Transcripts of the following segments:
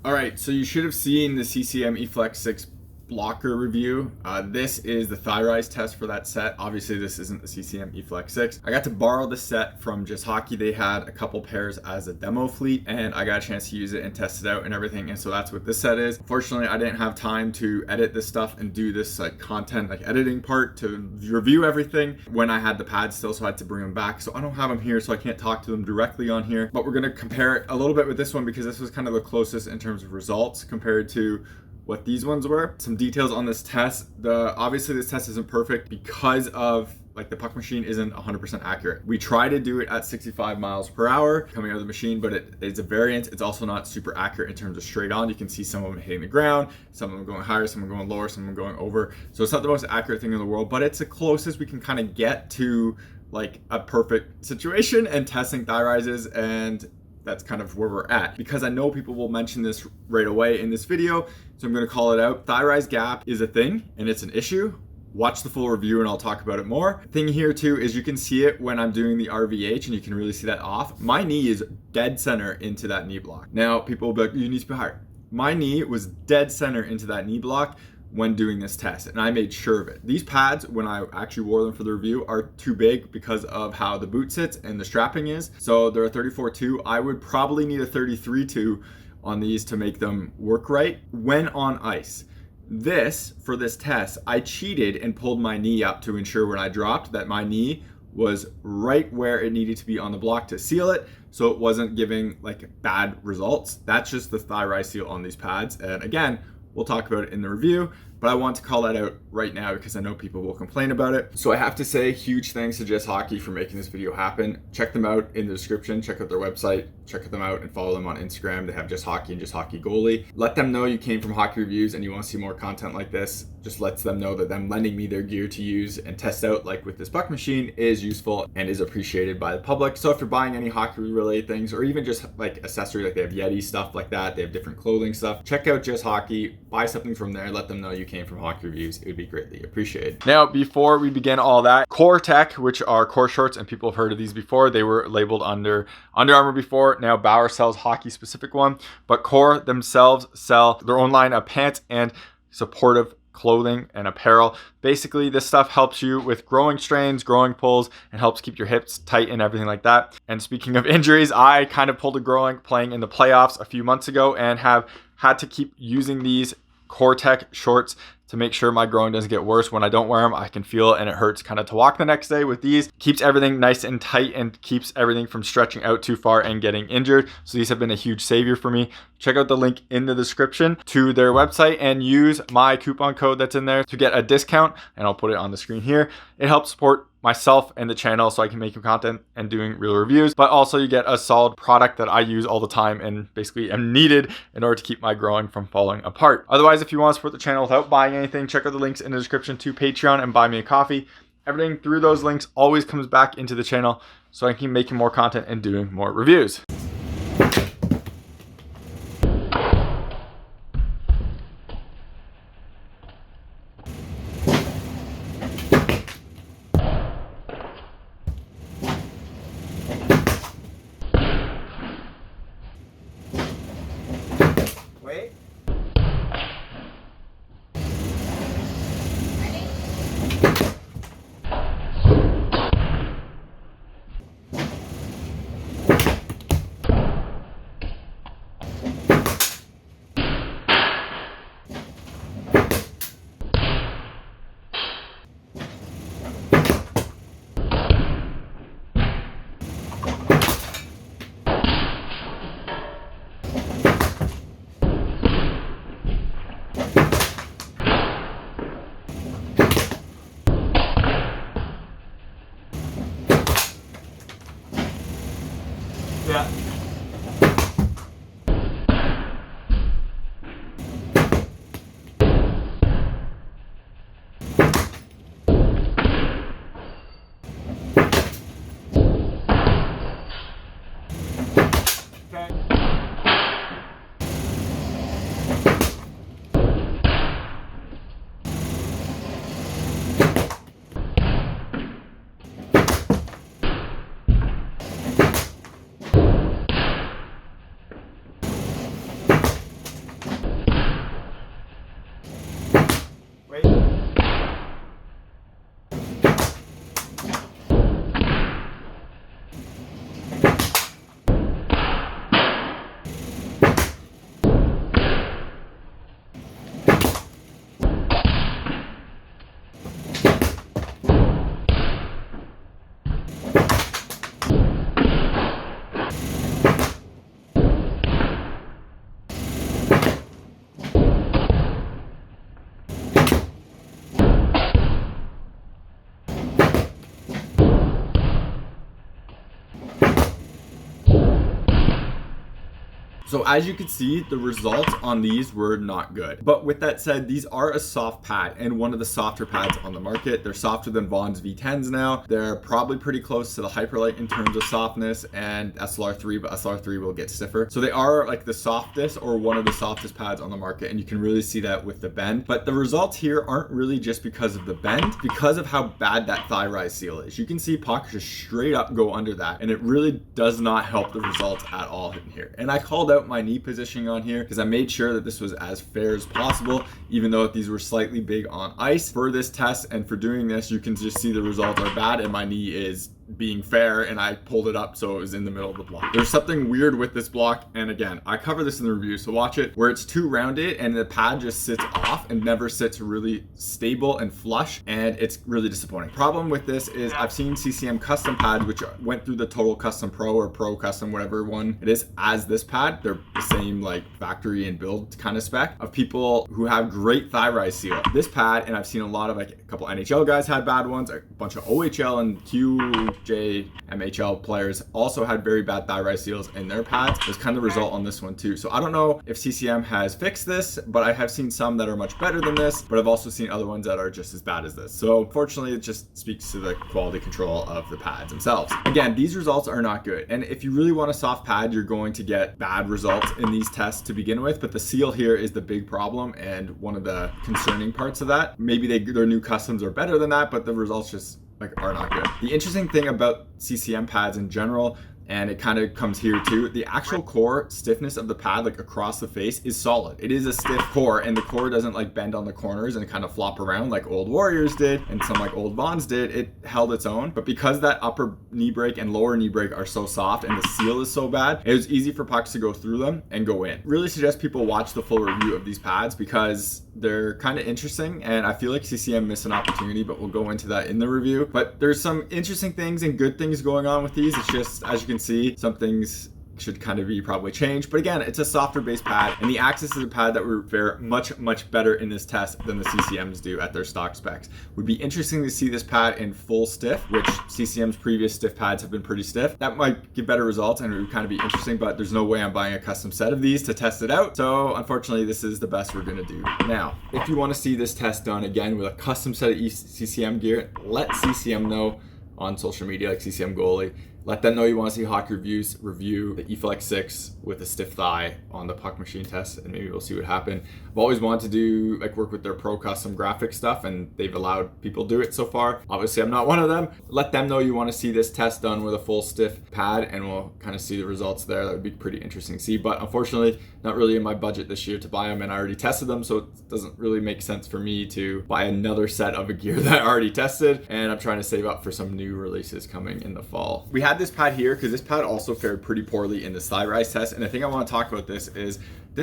All right, so you should have seen the CCM Eflex 6 blocker review. This is the thigh rise test for that set. Obviously, this isn't the CCM Eflex 6. I got to borrow the set from Just Hockey. They had a couple pairs as a demo fleet, and I got a chance to use it and test it out and everything. And so that's what this set is. Unfortunately, I didn't have time to edit this stuff and do this like content, like editing part to review everything when I had the pads still, so I had to bring them back. So I don't have them here, so I can't talk to them directly on here. But we're gonna compare it a little bit with this one because this was kind of the closest in terms of results compared to what these ones were. Some details on this test. Obviously this test isn't perfect because of like the puck machine isn't 100% accurate. We try to do it at 65 miles per hour coming out of the machine, but it's a variance. It's also not super accurate in terms of straight on. You can see some of them hitting the ground, some of them going higher, some of them going lower, some of them going over. So it's not the most accurate thing in the world, but it's the closest we can kind of get to like a perfect situation and testing thigh rises, and that's kind of where we're at. Because I know people will mention this right away in this video, so I'm gonna call it out. Thigh rise gap is a thing and it's an issue. Watch the full review and I'll talk about it more. Thing here too is you can see it when I'm doing the RVH and you can really see that off. My knee is dead center into that knee block. Now people will be like, you need to be higher. My knee was dead center into that knee block when doing this test, and I made sure of it. These pads, when I actually wore them for the review, are too big because of how the boot sits and the strapping is. So they're a 34.2. I would probably need a 33.2 on these to make them work right when on ice. For this test, I cheated and pulled my knee up to ensure when I dropped that my knee was right where it needed to be on the block to seal it, so it wasn't giving like bad results. That's just the thigh rise seal on these pads, and again, we'll talk about it in the review, but I want to call that out right now because I know people will complain about it. So I have to say huge thanks to Just Hockey for making this video happen. Check them out in the description, check out their website, check them out and follow them on Instagram. They have Just Hockey and Just Hockey Goalie. Let them know you came from Hockey Reviews and you want to see more content like this. Just lets them know that them lending me their gear to use and test out like with this puck machine is useful and is appreciated by the public. So if you're buying any hockey related things or even just like accessory, like they have Yeti stuff like that, they have different clothing stuff, check out Just Hockey, buy something from there, let them know you came from Hockey Reviews. It would be greatly appreciated. Now, before we begin all that, Core Tech, which are core shorts, and people have heard of these before, they were labeled under Under Armour before. Now Bauer sells hockey specific one, but Core themselves sell their own line of pants and supportive clothing and apparel. Basically, this stuff helps you with growing strains, growing pulls, and helps keep your hips tight and everything like that. And speaking of injuries, I kind of pulled a growing playing in the playoffs a few months ago and have had to keep using these Core Tech shorts to make sure my growing doesn't get worse. When I don't wear them, I can feel it and it hurts kind of to walk the next day. With these, keeps everything nice and tight and keeps everything from stretching out too far and getting injured. So these have been a huge savior for me. Check out the link in the description to their website and use my coupon code that's in there to get a discount, and I'll put it on the screen here. It helps support myself and the channel so I can make content and doing real reviews, but also you get a solid product that I use all the time and basically am needed in order to keep my growing from falling apart. Otherwise, if you want to support the channel without buying anything, check out the links in the description to Patreon and buy me a coffee. Everything through those links always comes back into the channel so I can keep making more content and doing more reviews. Wait. So as you can see, the results on these were not good. But with that said, these are a soft pad and one of the softer pads on the market. They're softer than Vaughn's V10s now. They're probably pretty close to the Hyperlight in terms of softness and SLR3, but SLR3 will get stiffer. So they are like the softest or one of the softest pads on the market, and you can really see that with the bend. But the results here aren't really just because of the bend, because of how bad that thigh rise seal is. You can see pucks just straight up go under that, and it really does not help the results at all in here. And I called out my knee positioning on here because I made sure that this was as fair as possible, even though these were slightly big on ice for this test. And for doing this, you can just see the results are bad and my knee is being fair, and I pulled it up so it was in the middle of the block. There's something weird with this block, and again, I cover this in the review, so watch it, where it's too rounded and the pad just sits off and never sits really stable and flush, and it's really disappointing. Problem with this is I've seen CCM custom pads which went through the Total Custom Pro or Pro Custom, whatever one it is, as this pad. They're the same like factory and build kind of spec of people who have great thigh rise seal. This pad, and I've seen a lot of, like, a couple NHL guys had bad ones, a bunch of OHL and MHL players also had very bad thigh rise seals in their pads. There's kind of the result on this one too. So I don't know if CCM has fixed this, but I have seen some that are much better than this, but I've also seen other ones that are just as bad as this. So unfortunately, it just speaks to the quality control of the pads themselves. Again, these results are not good. And if you really want a soft pad, you're going to get bad results in these tests to begin with, but the seal here is the big problem and one of the concerning parts of that. Maybe their new customs are better than that, but the results just are not good. The interesting thing about CCM pads in general, and it kind of comes here too, the actual core stiffness of the pad, like across the face, is solid. It is a stiff core, and the core doesn't like bend on the corners and kind of flop around like old Warriors did and some like old Vaughns did. It held its own. But because that upper knee break and lower knee break are so soft and the seal is so bad, it was easy for pucks to go through them and go in. Really suggest people watch the full review of these pads because they're kind of interesting, and I feel like CCM missed an opportunity, but we'll go into that in the review. But there's some interesting things and good things going on with these. It's just, as you can see, some things should kind of be probably changed. But again, it's a softer base pad, and the Axis is a pad that would fare much better in this test than the CCMs do at their stock specs. Would be interesting to see this pad in full stiff, which CCM's previous stiff pads have been pretty stiff. That might give better results and it would kind of be interesting, but there's no way I'm buying a custom set of these to test it out. So unfortunately, this is the best we're gonna do. Now, if you want to see this test done again with a custom set of CCM gear, let CCM know on social media, like CCM Goalie. Let them know you want to see hockey reviews, review the Eflex 6 with a stiff thigh on the puck machine test, and maybe we'll see what happens. I've always wanted to do, like, work with their pro custom graphic stuff, and they've allowed people do it so far. Obviously, I'm not one of them. Let them know you want to see this test done with a full stiff pad, and we'll kind of see the results there. That would be pretty interesting to see, but unfortunately, not really in my budget this year to buy them, and I already tested them, so it doesn't really make sense for me to buy another set of a gear that I already tested, and I'm trying to save up for some new releases coming in the fall. We had this pad here because this pad also fared pretty poorly in the thigh rise test, and I think I want to talk about this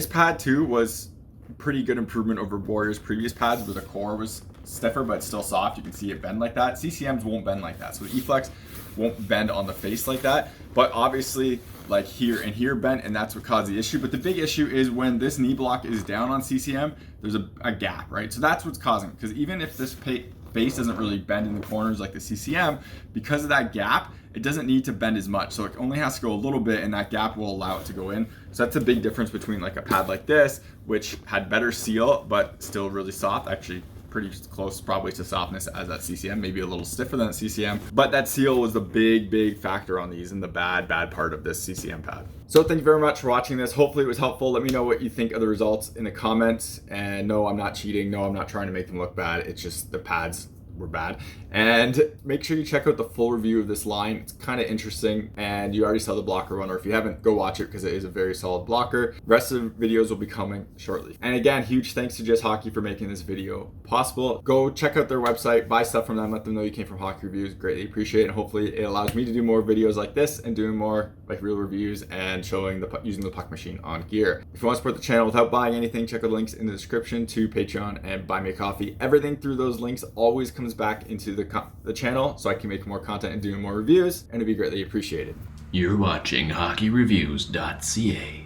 pad too was pretty good improvement over Warriors' previous pads where the core was stiffer but still soft. You can see it bend like that. CCMs won't bend like that, so the Eflex won't bend on the face like that, but obviously like here and here bent, and that's what caused the issue. But the big issue is when this knee block is down on CCM, there's a gap, right? So that's what's causing it, because even if this face doesn't really bend in the corners like the CCM, because of that gap, it doesn't need to bend as much. So it only has to go a little bit, and that gap will allow it to go in. So that's a big difference between like a pad like this, which had better seal, but still really soft, actually pretty close probably to softness as that CCM, maybe a little stiffer than that CCM. But that seal was the big factor on these and the bad part of this CCM pad. So thank you very much for watching this. Hopefully it was helpful. Let me know what you think of the results in the comments. And no, I'm not cheating. No, I'm not trying to make them look bad. It's just the pads were bad. And make sure you check out the full review of this line. It's kind of interesting, and you already saw the blocker one, or if you haven't, go watch it because it is a very solid blocker. The rest of the videos will be coming shortly. And again, huge thanks to Just Hockey for making this video possible. Go check out their website, buy stuff from them, let them know you came from Hockey Reviews. Greatly appreciate it, and hopefully it allows me to do more videos like this and doing more like real reviews and showing using the puck machine on gear. If you want to support the channel without buying anything, check out the links in the description to Patreon and Buy Me a Coffee. Everything through those links always comes back into the channel so I can make more content and do more reviews, and it'd be greatly appreciated. You're watching HockeyReviews.ca.